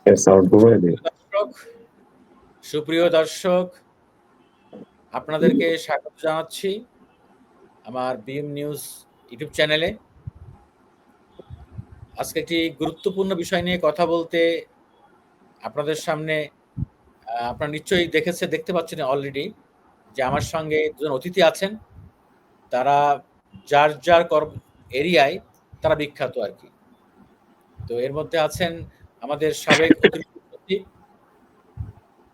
দর্শক, সুপ্রিয় দর্শক, আপনাদেরকে স্বাগত জানাচ্ছি আমার বিএম নিউজ ইউটিউব চ্যানেলে। আজকে একটি গুরুত্বপূর্ণ বিষয় নিয়ে কথা বলতে আপনাদের সামনে আপনারা নিশ্চয়ই দেখতে পাচ্ছেন অলরেডি যে আমার সঙ্গে দুজন অতিথি আছেন। তারা যার যার এরিয়ায় তারা বিখ্যাত আর কি। তো এর মধ্যে আছেন আমাদের সাবেক অতিরিক্ত সচিব,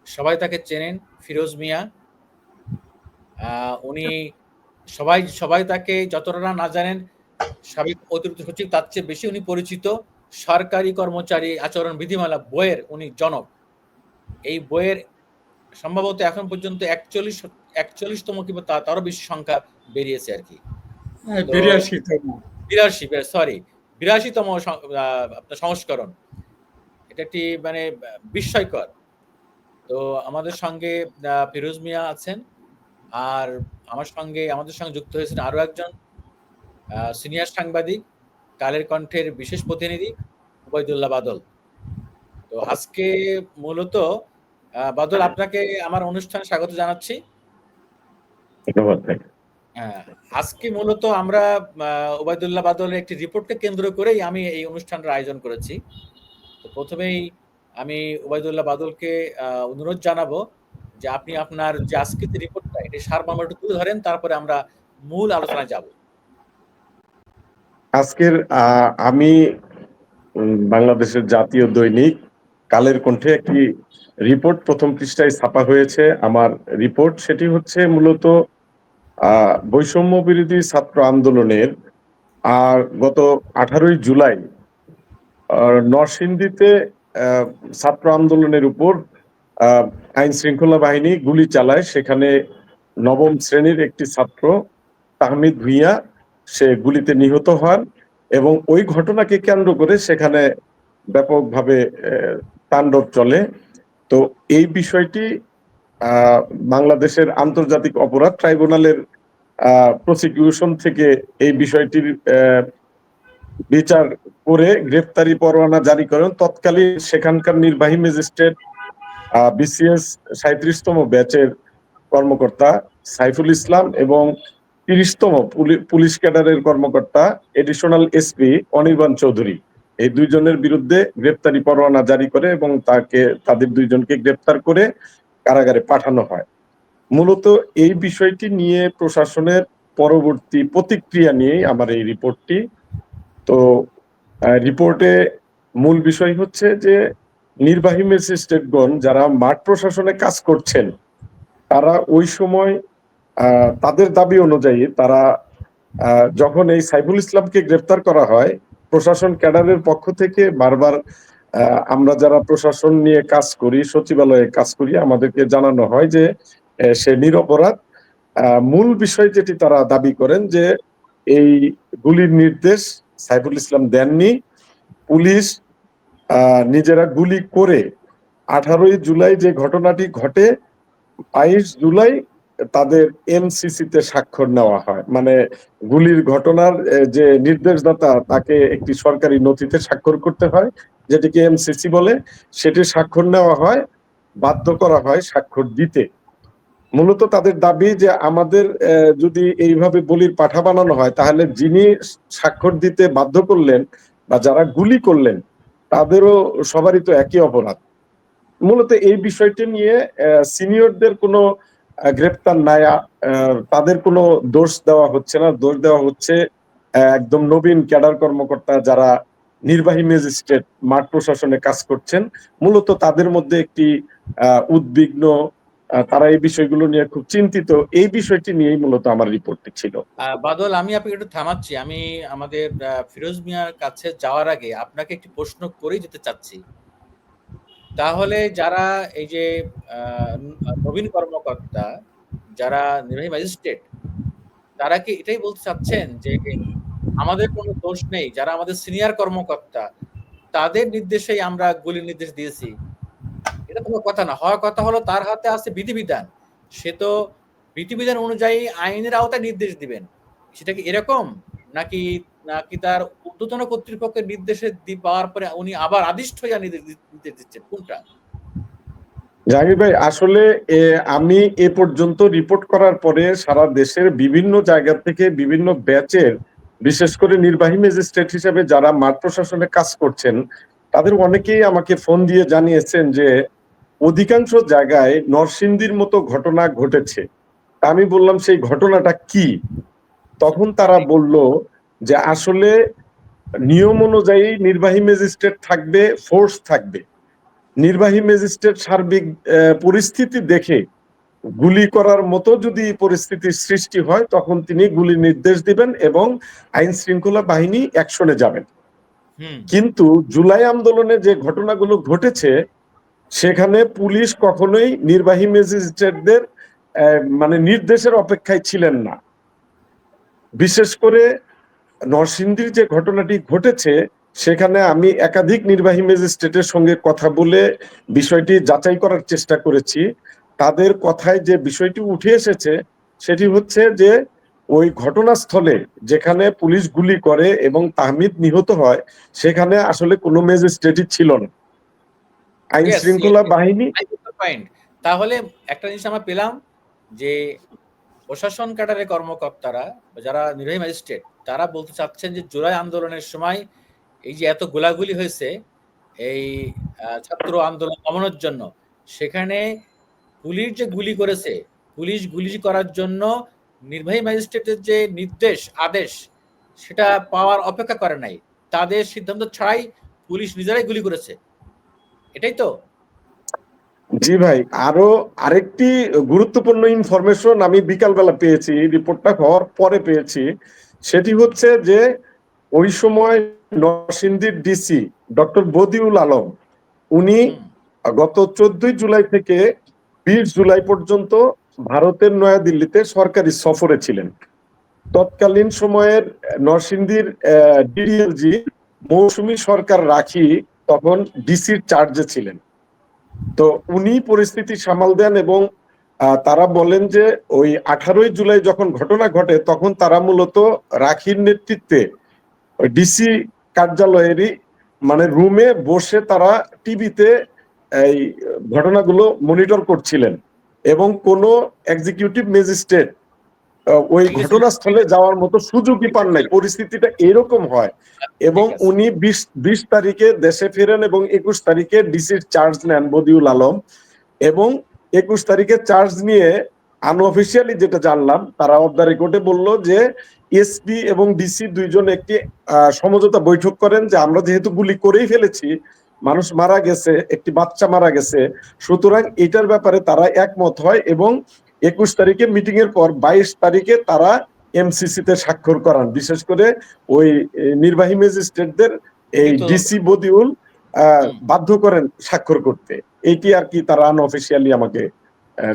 সবাই তাকে চেনেন, ফিরোজ মিয়া। উনি সবাই তাকে যতটা না জানেন সাবেক অতিরিক্ত সচিব, তার চেয়ে বেশি উনি পরিচিত সরকারি কর্মচারী আচরণ বিধিমালা বইয়ের উনি জনক। এই বইয়ের সম্ভবত এখন পর্যন্ত 41তম কিংবা তারও বেশি সংখ্যা বেরিয়েছে আর কি। 82তম আপনার সংস্করণ। এটা একটি মানে বিস্ময়কর। তো আমাদের সঙ্গে ফিরোজ মিয়া আছেন, আর আমাদের সঙ্গে যুক্ত হয়েছেন আরো একজন সিনিয়র সাংবাদিক, কালের কণ্ঠের বিশেষ প্রতিনিধি ওবায়দুল্লাহ বাদল। তো আজকে মূলত বাদল, আপনাকে আমার অনুষ্ঠানে স্বাগত জানাচ্ছি। আজকে মূলত আমরা ওবায়দুল্লাহ বাদলের একটি রিপোর্টকে কেন্দ্র করেই আমি এই অনুষ্ঠানটার আয়োজন করেছি। তো প্রথমেই আমি ওবায়দুল্লাহ বাদলকে অনুরোধ জানাবো যে আপনি আপনার যে আজকের যে রিপোর্টটা এটি সারমর্ম একটু তুলে ধরেন, তারপরে আমরা মূল আলোচনায় যাব। আজকের আমি বাংলাদেশের জাতীয় দৈনিক কালের কণ্ঠে একটি রিপোর্ট প্রথম পৃষ্ঠায় ছাপা হয়েছে। আমার রিপোর্ট সেটি হচ্ছে মূলত বৈষম্য বিরোধী ছাত্র আন্দোলনের আর গত 18ই জুলাই নরসিংদীতে ছাত্র আন্দোলনের উপর আইন শৃঙ্খলা বাহিনী গুলি চালায়। সেখানে 9ম শ্রেণীর একটি ছাত্র তাহমিদ ভুঁইয়া সে গুলিতে নিহত হন এবং ওই ঘটনাকে কেন্দ্র করে সেখানে ব্যাপকভাবে তাণ্ডব চলে। তো এই বিষয়টি বাংলাদেশের আন্তর্জাতিক অপরাধ ট্রাইব্যুনালের প্রসিকিউশন থেকে এই বিষয়টির বিচার করে গ্রেফতারি পরোয়ানা জারি করেন তৎকালীন সেখানকার নির্বাহী ম্যাজিস্ট্রেট বিসিএস 37তম ব্যাচের কর্মকর্তা সাইফুল ইসলাম এবং 30তম পুলিশ ক্যাডারের কর্মকর্তা এডিশনাল এসপি অনির্বাণ চৌধুরী। এই দুইজনের বিরুদ্ধে গ্রেফতারি পরোয়ানা জারি করে এবং তাদের দুইজনকে গ্রেফতার করে কারাগারে পাঠানো হয়। মূলত এই বিষয়টি নিয়ে প্রশাসনের পরবর্তী প্রতিক্রিয়া নিয়েই আমার এই রিপোর্টটি। তো রিপোর্টে মূল বিষয় হচ্ছে যে নির্বাহী ম্যাজিস্ট্রেটগণ যারা মাঠ প্রশাসনে কাজ করছেন তারা ওই সময় তাদের দাবি অনুযায়ী তারা যখন এই সাইফুল ইসলামকে গ্রেফতার করা হয়, প্রশাসন ক্যাডারের পক্ষ থেকে বারবার আমরা যারা প্রশাসন নিয়ে কাজ করি, সচিবালয়ে কাজ করি, আমাদেরকে জানানো হয় যে সে নিরপরাধ। মূল বিষয় যেটি তারা দাবি করেন যে এই গুলির নির্দেশ সাইফুল ইসলাম দেননি, পুলিশ নিজেরা গুলি করে 18ই জুলাই যে ঘটনাটি ঘটে 22 জুলাই তাদের এমসিসিতে স্বাক্ষর নেওয়া হয়। মানে গুলির ঘটনার যে নির্দেশদাতা তাকে একটি সরকারি নথিতে স্বাক্ষর করতে হয়, যেটিকে এমসিসি বলে, সেটি স্বাক্ষর নেওয়া হয়, বাধ্য করা হয় স্বাক্ষর দিতে। মূলত তাদের দাবি যে আমাদের যদি এইভাবে বলির পাঠা বানানো হয় তাহলে যিনি স্বাক্ষর দিতে বাধ্য করলেন বা যারা গুলি করলেন তাদেরও সবারই তো একই অপরাধ। মূলত এই বিষয়টি নিয়ে সিনিয়রদের কোনো গ্রেপ্তার নাই, তাদের কোনো দোষ দেওয়া হচ্ছে না। দোষ দেওয়া হচ্ছে একদম নবীন ক্যাডার কর্মকর্তা যারা নির্বাহী ম্যাজিস্ট্রেট মাঠ প্রশাসনে কাজ করছেন। মূলত তাদের মধ্যে একটি উদ্বিগ্ন, তারা এই বিষয়গুলো নিয়ে খুব চিন্তিত। এই বিষয়টি নিয়েই মূলত আমার রিপোর্টটি ছিল। বাদল, আমি আপনাকে একটু থামাচ্ছি। আমি আমাদের ফিরোজ মিয়ার কাছে যাওয়ার আগে আপনাকে একটি প্রশ্ন করেই যেতে চাচ্ছি। তাহলে যারা এই যে নবীন কর্মকর্তা, যারা নির্বাহী ম্যাজিস্ট্রেট, তারা কি এটাই বলতে চাচ্ছেন যে আমাদের কোনো দোষ নেই, যারা আমাদের সিনিয়র কর্মকর্তা তাদের নির্দেশেই আমরা গুলির নির্দেশ দিয়েছি? এটা কোনো কথা না। হওয়ার কথা হলো তার হাতে আছে বিধিবিধান, সে তো বিধিবিধান অনুযায়ী আইনের আওতায় নির্দেশ দিবেন। সেটা কি এরকম, নাকি নাকি তার ঊর্ধ্বতন কর্তৃপক্ষের নির্দেশে পাওয়ার পরে উনি আবার আদিষ্ট হইয়া নির্দেশ দিচ্ছেন, কোনটা? জাহির ভাই, আসলে আমি এ পর্যন্ত রিপোর্ট করার পরে সারা দেশের বিভিন্ন জায়গা থেকে বিভিন্ন ব্যাচের, বিশেষ করে নির্বাহী ম্যাজিস্ট্রেট হিসেবে যারা মাঠ প্রশাসনে কাজ করছেন, তাদের অনেকেই আমাকে ফোন দিয়ে জানিয়েছেন যে অধিকাংশ জায়গায় নরসিংদীর মতো ঘটনা ঘটেছে। আমি বললাম সেই ঘটনাটা কি? তখন তারা বলল যে আসলে নিয়ম অনুযায়ী নির্বাহী ম্যাজিস্ট্রেট থাকবে, ফোর্স থাকবে। নির্বাহী ম্যাজিস্ট্রেট সার্বিক পরিস্থিতি দেখে গুলি করার মতো যদি পরিস্থিতির সৃষ্টি হয় তখন তিনি গুলি নির্দেশ দিবেন এবং আইন শৃঙ্খলা বাহিনী অ্যাকশনে যাবেন। কিন্তু জুলাই আন্দোলনে যে ঘটনাগুলো ঘটেছে সেখানে পুলিশ কখনোই নির্বাহী ম্যাজিস্ট্রেটদের মানে নির্দেশের অপেক্ষায় ছিলেন না। বিশেষ করে নরসিংদীর যে ঘটনাটি ঘটেছে সেখানে আমি একাধিক নির্বাহী ম্যাজিস্ট্রেটের সঙ্গে কথা বলে বিষয়টি যাচাই করার চেষ্টা করেছি। তাদের কথায় যে বিষয়টি উঠে এসেছে সেটি হচ্ছে যে ওই ঘটনাস্থলে যেখানে পুলিশ গুলি করে এবং তাহমিদ নিহত হয় সেখানে আসলে কোনো ম্যাজিস্ট্রেটই ছিল না। আইন শৃঙ্খলা বাহিনী। তাহলে একটা জিনিস আমরা পেলাম যে প্রশাসন ক্যাডারের কর্মকর্তারা যারা নির্বাহী ম্যাজিস্ট্রেট তারা বলতে চাচ্ছেন যে জুলাই আন্দোলনের সময় এই যে এত গোলাগুলি হয়েছে এই ছাত্র আন্দোলন দমনের জন্য, সেখানে পুলিশ যে গুলি করেছে, পুলিশ গুলি করার জন্য নির্বাহী ম্যাজিস্ট্রেটের যে নির্দেশ আদেশ সেটা পাওয়ার অপেক্ষা করে নাই, তাদের সিদ্ধান্ত ছাড়াই পুলিশ নিজেরাই গুলি করেছে, এটাই তো? জি ভাই, আরো আরেকটি গুরুত্বপূর্ণ ইনফরমেশন আমি বিকালবেলা পেয়েছি, রিপোর্টটা হওয়ার পরে পেয়েছি। সেটি হচ্ছে যে ওই সময় নরসিংদীর ডিসি ডক্টর বদিউল আলম উনি গত 14 জুলাই থেকে 20 জুলাই পর্যন্ত ভারতের নয়াদিল্লিতে সরকারি সফরে ছিলেন। তৎকালীন সময়ের নরসিংদীর ডিডিএলজি মৌসুমী সরকার রাখি তখন ডিসির চার্জে ছিলেন। তো উনি পরিস্থিতি সামাল দেন এবং তারা বলেন যে ওই 18 জুলাই যখন ঘটনা ঘটে তখন তারা মূলত রাখির নেতৃত্বে ডিসি কার্যালয়েরই মানে রুমে বসে তারা টিভিতে এই ঘটনাগুলো মনিটর করছিলেন এবং কোনো এক্সিকিউটিভ ম্যাজিস্ট্রেট ওই ঘটনাস্থলে যাওয়ার মতো সুযোগই পান নাই। পরিস্থিতিটা এরকম হয় এবং উনি 20 তারিখে দেশে ফেরেন এবং 21 তারিখে ডিসির চার্জ নেন বদিউল আলম এবং 21 তারিখে চার্জ নিয়ে আনঅফিসিয়ালি যেটা জানলাম তারা অফ দ্য রেকর্ডে বললো যে এসপি এবং ডিসি দুইজন একটি সমঝোতা বৈঠক করেন যে আমরা যেহেতু গুলি করেই ফেলেছি, মানুষ মারা গেছে, একটি বাচ্চা মারা গেছে, সুতরাং এটার ব্যাপারে তারা একমত হয় এবং 21 তারিখে মিটিং এর পর 22 তারিখে তারা এমসিসি তে স্বাক্ষর করান। বিশেষ করে ওই নির্বাহী ম্যাজিস্ট্রেটদের এই ডিসি বদিউল বাধ্য করেন স্বাক্ষর করতে। এইটি আর কি তারা আনঅফিসিয়ালি আমাকে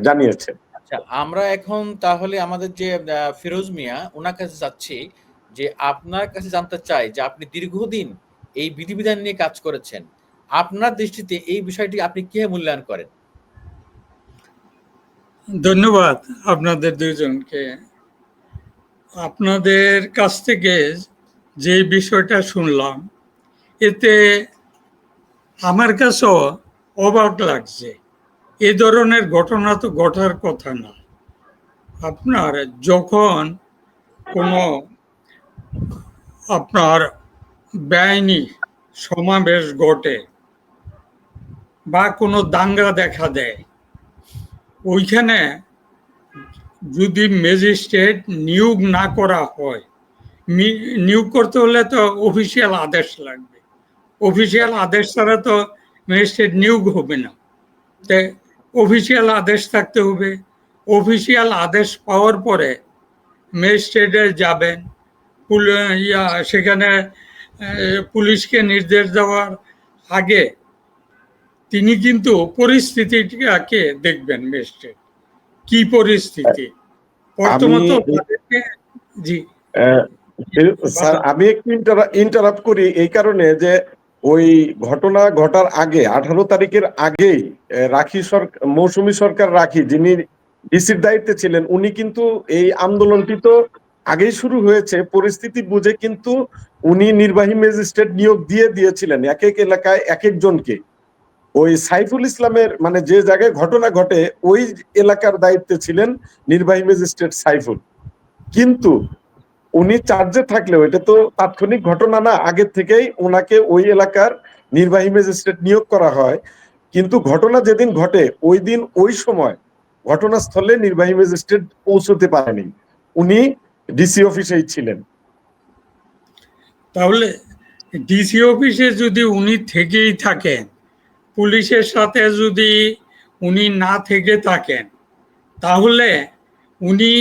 জানিয়েছে। আচ্ছা, আমরা এখন তাহলে আমাদের যে ফিরোজ মিয়া ওনার কাছে যাচ্ছি, যে আপনার কাছে জানতে চাই যে আপনি দীর্ঘদিন এই বিধিবিধান নিয়ে কাজ করেছেন, আপনার দৃষ্টিতে এই বিষয়টি আপনি কিভাবে মূল্যায়ন করেন? ধন্যবাদ আপনাদের দুইজনকে। আপনাদের কাছ থেকে যে বিষয়টা শুনলাম এতে আমার কাছেও অবাক লাগছে। এ ধরনের ঘটনা তো ঘটার কথা না। আপনার যখন কোনো আপনার বেআইনি সমাবেশ ঘটে বা কোনো দাঙ্গা দেখা দেয়, ওইখানে যদি ম্যাজিস্ট্রেট নিয়োগ না করা হয়, নিয়োগ করতে হলে তো অফিসিয়াল আদেশ লাগবে। অফিসিয়াল আদেশ ছাড়া তো ম্যাজিস্ট্রেট নিয়োগ হবে না। তাই অফিসিয়াল আদেশ থাকতে হবে। অফিসিয়াল আদেশ পাওয়ার পরে ম্যাজিস্ট্রেটে যাবেন, সেখানে পুলিশকে নির্দেশ দেওয়ার আগে তিনি কিন্তু পরিস্থিতিটাকে দেখবেন। ম্যাজিস্ট্রেট কি পরিস্থিতি বর্তমানে। জি স্যার, আমি একটু ইন্টারাপ্ট করি এই কারণে যে ওই ঘটনা ঘটার আগে 18 তারিখের আগেই রাখি সরকার, মৌসুমী সরকার রাখি, যিনি ডিসির দায়িত্বে ছিলেন, উনি কিন্তু এই আন্দোলনটি তো আগেই শুরু হয়েছে, পরিস্থিতি বুঝে কিন্তু উনি নির্বাহী ম্যাজিস্ট্রেট নিয়োগ দিয়েছিলেন এক এক এলাকায় এক একজনকে। ওই সাইফুল ইসলামের মানে যে জায়গায় ঘটনা ঘটে ওই এলাকার দায়িত্বে ছিলেন নির্বাহী ম্যাজিস্ট্রেট সাইফুল। কিন্তু উনি চার্জে থাকলেও এটা তো তাৎক্ষণিক ঘটনা না, আগের থেকেই ওনাকে ওই এলাকার নির্বাহী ম্যাজিস্ট্রেট নিয়োগ করা হয়। কিন্তু ঘটনা যেদিন ঘটে ওই দিন ওই সময় ঘটনাস্থলে নির্বাহী ম্যাজিস্ট্রেট পৌঁছতে পারেনি, উনি ডিসি অফিসেই ছিলেন। তাহলে ডিসি অফিসে যদি উনি থেকেই থাকেন, পুলিশের সাথে যদি উনি না থেকে থাকেন, তাহলে উনি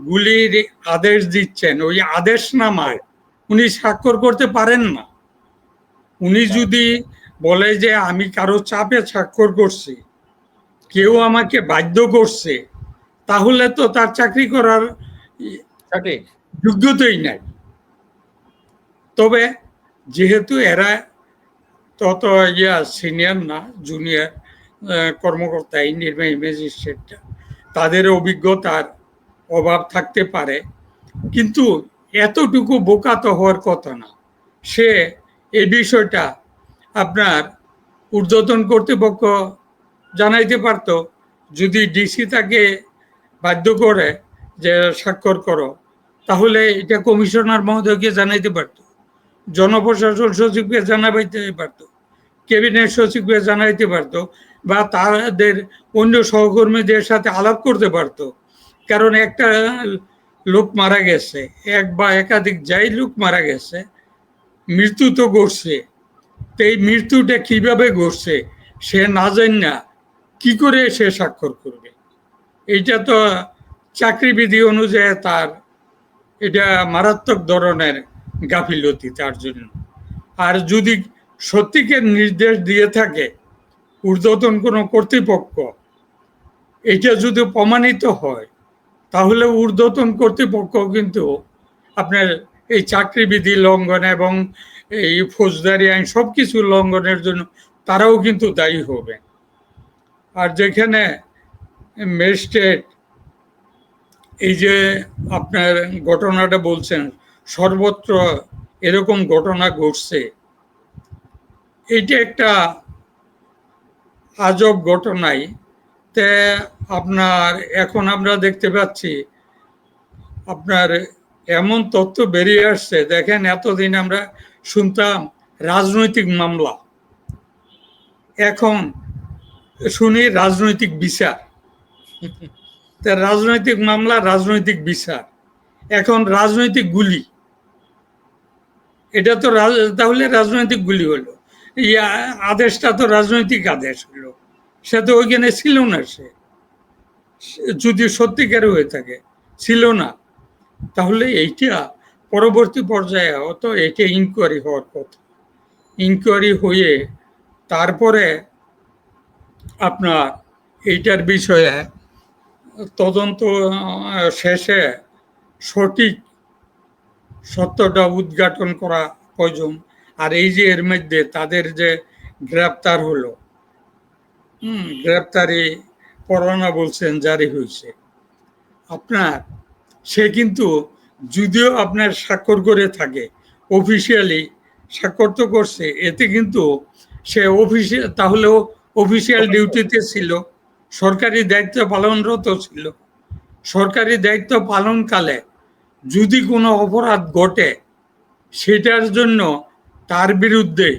গুলির আদেশ দিচ্ছেন, ওই আদেশনামায় উনি স্বাক্ষর করতে পারেন না। উনি যদি বলে যে আমি কারো চাপে স্বাক্ষর করছি, কেউ আমাকে বাধ্য করছে, তাহলে তো তার চাকরি করার সঠিক। যোগ্যতাই নাই। তবে যেহেতু এরা তত সিনিয়র না, জুনিয়র কর্মকর্তা, এই নির্বাহী ম্যাজিস্ট্রেটটা, তাদের অভিজ্ঞতার অভাব থাকতে পারে, কিন্তু এতটুকু বোকা তো হওয়ার কথা না। সে এই বিষয়টা আপনার ঊর্ধ্বতন কর্তৃপক্ষ জানাইতে পারতো। যদি ডিসি তাকে বাধ্য করে যে স্বাক্ষর করো, তাহলে এটা কমিশনার মহোদয়কে জানাইতে পারতো, জনপ্রশাসন সচিবকে জানাইতে পারতো, ক্যাবিনেট সচিবকে জানাইতে পারতো, বা তাদের অন্য সহকর্মীদের সাথে আলাপ করতে পারতো। কারণ একটা লোক মারা গেছে, এক বা একাধিক যাই লোক মারা গেছে, মৃত্যু তো ঘটছে, তো এই মৃত্যুটা কিভাবে ঘটছে সে না জানি না কি করে সে স্বাক্ষর করবে? এইটা তো চাকরিবিধি অনুযায়ী তার এটা মারাত্মক ধরনের গাফিলতি তার জন্য। আর যদি সত্যিকার নির্দেশ দিয়ে থাকে ঊর্ধ্বতন কোনো কর্তৃপক্ষ, এটা যদি প্রমাণিত হয়, তাহলে ঊর্ধ্বতন কর্তৃপক্ষ কিন্তু আপনার এই চাকরিবিধি লঙ্ঘন এবং এই ফৌজদারি আইন সবকিছু লঙ্ঘনের জন্য তারাও কিন্তু দায়ী হবে। আর যেখানে ম্যাজিস্ট্রেট এই যে আপনার ঘটনাটা বলছেন সর্বত্র এরকম ঘটনা ঘটছে, এইটা একটা আজব ঘটনাই। তে আপনার এখন আমরা দেখতে পাচ্ছি আপনার এমন তথ্য বেরিয়ে আসছে, দেখেন এতদিন আমরা শুনতাম রাজনৈতিক মামলা, এখন শুনি রাজনৈতিক বিচার। রাজনৈতিক মামলা, রাজনৈতিক বিচার, এখন রাজনৈতিক গুলি। এটা তো তাহলে রাজনৈতিক গুলি হলো, এই আদেশটা তো রাজনৈতিক আদেশ হলো, সে তো ওইখানে ছিল না। সে যদি সত্যিকার হয়ে থাকে ছিল না, তাহলে এইটা পরবর্তী পর্যায়ে হতো, এটা ইনকোয়ারি হওয়ার কথা। ইনকোয়ারি হয়ে তারপরে আপনার এইটার বিষয়ে তদন্ত শেষে সঠিক সত্যটা উদ্ঘাটন করা প্রয়োজন। আর এই যে এর মধ্যে তাদের যে গ্রেপ্তার হলো, গ্রেপ্তারি পরোয়ানা বলছেন জারি হয়েছে, আপনার সে কিন্তু যদিও আপনার স্বাক্ষর করে থাকে, অফিসিয়ালি স্বাক্ষর তো করছে, এতে কিন্তু সে অফিসিয়াল, তাহলেও অফিসিয়াল ডিউটিতে ছিল, সরকারি দায়িত্ব পালনরত ছিল। সরকারি দায়িত্ব পালনকালে যদি কোনো অপরাধ ঘটে, সেটার জন্য তার বিরুদ্ধে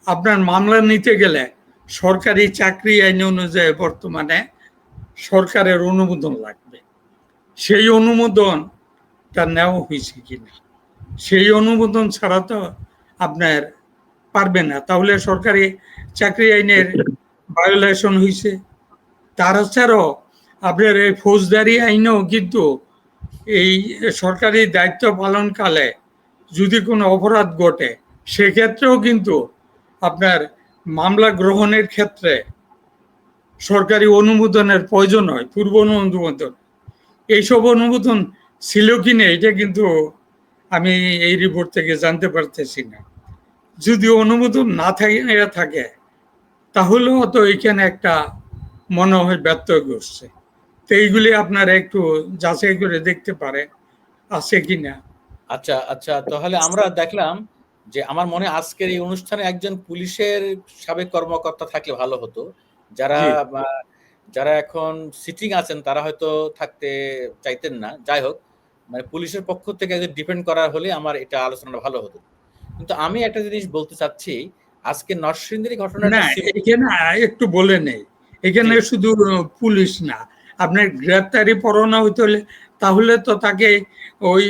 আপনার মামলা নিতে গেলে সরকারি চাকরি আইন অনুযায়ী বর্তমানে সরকারের অনুমোদন লাগবে। সেই অনুমোদনটা নেওয়া হয়েছে কিনা, সেই অনুমোদন ছাড়া তো আপনার পারবে না, তাহলে সরকারি চাকরি আইনের ভায়োলেশন হয়েছে। তাছাড়াও আপনার এই ফৌজদারি আইনেও কিন্তু এই সরকারি দায়িত্ব পালনকালে যদি কোনো অপরাধ ঘটে, সেক্ষেত্রেও কিন্তু আপনার মামলা গ্রহণের ক্ষেত্রে সরকারি অনুমোদনের প্রয়োজন হয়, পূর্ব অনুমোদন। এইসব অনুমোদন ছিল কিনা এটা কিন্তু আমি এই রিপোর্ট থেকে জানতে পারতেছি না। যদি অনুমোদন না থাকে তাহলেও তো এখানে একটা মনে হয় ব্যর্থ ঘটছে। তো এইগুলি আপনারা একটু যাচাই করে দেখতে পারে। আছে কিনা। আচ্ছা আচ্ছা, তাহলে আমরা দেখলাম যে আমার মনে হয় আজকের এই অনুষ্ঠানে একজন পুলিশের সাবেক কর্মকর্তা থাকলে ভালো হতো। যারা জি, যারা এখন সিটিং আছেন তারা হয়তো থাকতে চাইতেন না। যাই হোক, মানে পুলিশের পক্ষ থেকে একজন ডিপেন্ড করা হলে আমার এটা আলোচনাটা ভালো হতো। কিন্তু আমি একটা জিনিস বলতে চাচ্ছি, আজকে নরসিংদীর ঘটনাটা না এখানে একটু বলে নেই, জি, এখানে শুধু পুলিশ না, আপনার গ্রেপ্তারি পরোয়ানা হইতে হলে তাহলে তো তাকে ওই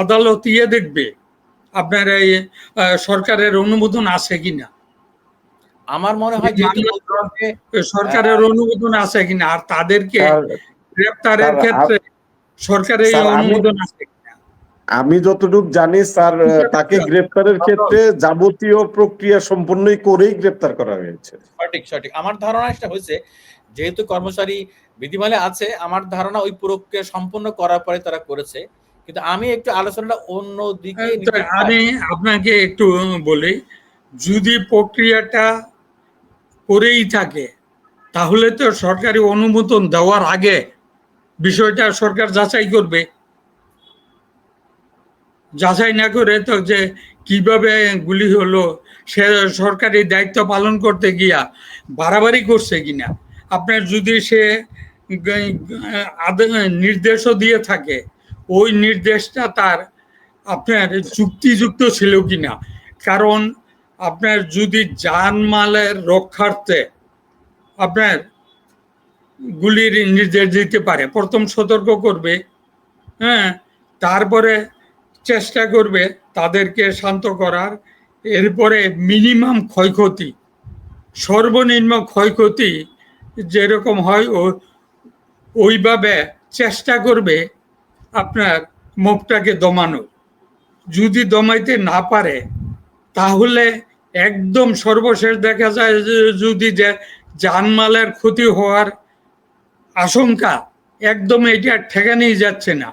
আদালত ইয়ে দেখবে আপনার এই সরকারের অনুমোদন আছে কিনা, আমার মনে ওই হয় যেহেতু মামলা বলতে দেওয়ার হবে, সরকারের অনুমোদন আছে কিনা, আর তাদেরকে স্যার গ্রেপ্তারের স্যার ক্ষেত্রে সরকারের স্যার আমি অনুমোদন আছে কিনা। আমি যতটুকু জানি স্যার, তাকে গ্রেপ্তারের ক্ষেত্রে যাবতীয় প্রক্রিয়া সম্পন্নই করেই গ্রেপ্তার করা হয়েছে। সঠিক সঠিক আমার ধারণা এটা হয়েছে, যেহেতু কর্মচারী বিধিমালা আছে, আমার ধারণা ওই প্রক্রিয়া সম্পন্ন করার পরে তারা করেছে। কিন্তু আমি একটু আলোচনাটা অন্য দিকে তো নিতে চাই। আমি আপনাকে একটু বলি, যদি প্রক্রিয়াটা করেই থাকে তাহলে তো সরকারি অনুমোদন দেওয়ার আগে বিষয়টা সরকার যাচাই করবে। যাচাই না করে তো যে কিভাবে গুলি হলো, সে সরকারি দায়িত্ব পালন করতে গিয়া বাড়াবাড়ি করছে কিনা, আপনার যদি সে নির্দেশও দিয়ে থাকে, ওই নির্দেশটা তার আপনার যুক্তিযুক্ত ছিল কিনা। কারণ আপনার যদি জানমালের রক্ষার্থে আপনার গুলির নির্দেশ দিতে পারে, প্রথম সতর্ক করবে, হ্যাঁ, তারপরে চেষ্টা করবে তাদেরকে শান্ত করার, এরপরে মিনিমাম ক্ষয়ক্ষতি, সর্বনিম্ন ক্ষয়ক্ষতি যেরকম হয় ওইভাবে চেষ্টা করবে আপনার মুখটাকে দমানোর। যদি দমাইতে না পারে তাহলে একদম সর্বশেষ দেখা যায় যে যদি যে জানমালের ক্ষতি হওয়ার আশঙ্কা একদম এটা ঠেকানোই যাচ্ছে না,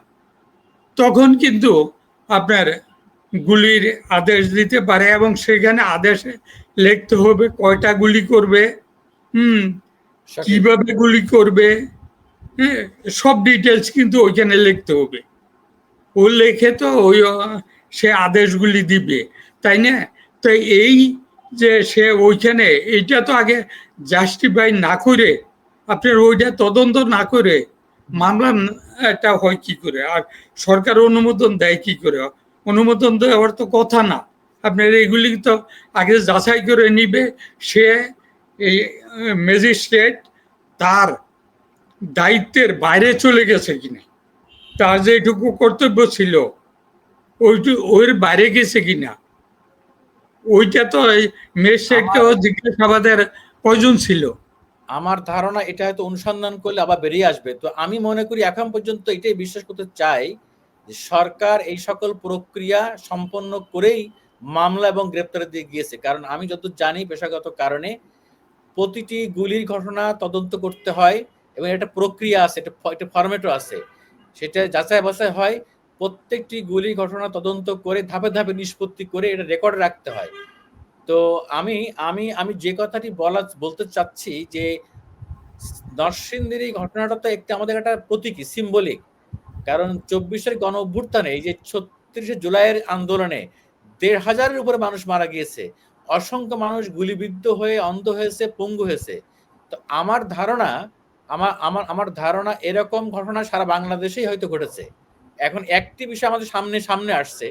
তখন কিন্তু আপনার গুলির আদেশ দিতে পারে, এবং সেখানে আদেশে লিখতে হবে কয়টা গুলি করবে, হুম, সঠিক কিভাবে গুলি করবে, হ্যাঁ, সব ডিটেলস কিন্তু ওইখানে লিখতে হবে। ও লেখে তো ওই সে আদেশগুলি দিবে, তাই না? তো এই যে সে ওইখানে এইটা তো আগে জাস্টিফাই না করে, আপনার ওইটা তদন্ত না করে মামলাটা হয় কি করে, আর সরকার অনুমোদন দেয় কি করে? অনুমোদন দেওয়ার তো কথা না। আপনার এগুলি তো আগে যাচাই করে নিবে সে, এই ম্যাজিস্ট্রেট তার দায়িত্বের বাইরে চলে গেছে কিনা, তার যেটুকু কর্তব্য ছিল ওর বাইরে গেছে কিনা। ওইটা তো আমার ম্যাজিস্ট্রেটকেও জিজ্ঞাসাবাদের প্রয়োজন ছিল। আমার ধারণা এটা হয়তো অনুসন্ধান করলে আবার বেরিয়ে আসবে। তো আমি মনে করি এখন পর্যন্ত এটাই বিশ্বাস করতে চাই যে সরকার এই সকল প্রক্রিয়া সম্পন্ন করেই মামলা এবং গ্রেপ্তারের দিকে গিয়েছে। কারণ আমি যতদূর জানি পেশাগত কারণে প্রতিটি গুলির ঘটনা তদন্ত করতে হয় এবং একটা প্রক্রিয়া আছে, একটা ফরম্যাটও আছে। সেটা যাচাই বাছাই হয়। প্রত্যেকটি গুলির ঘটনা তদন্ত করে ধাপে ধাপে নিষ্পত্তি করে এটা রেকর্ড রাখতে হয়। তো আমি আমি আমি যে কথাটি বলতে চাচ্ছি যে নরসিংদীর এই ঘটনাটা তো একটা আমাদের একটা প্রতীকী, সিম্বলিক। কারণ ২৪-এর গণঅভ্যুত্থানে, এই যে ৩৬শে জুলাইয়ের আন্দোলনে ১৫০০-এর উপরে মানুষ মারা গিয়েছে। অসংখ্য মানুষ গুলিবিদ্ধ হয়ে অন্ধ হয়েছে, পঙ্গু হয়েছে। তো আমার ধারণা, আমার আমার আমার ধারণা এরকম ঘটনা সারা বাংলাদেশেই হয়তো ঘটেছে। এখন একটি বিষয় আমাদের সামনে সামনে আসছে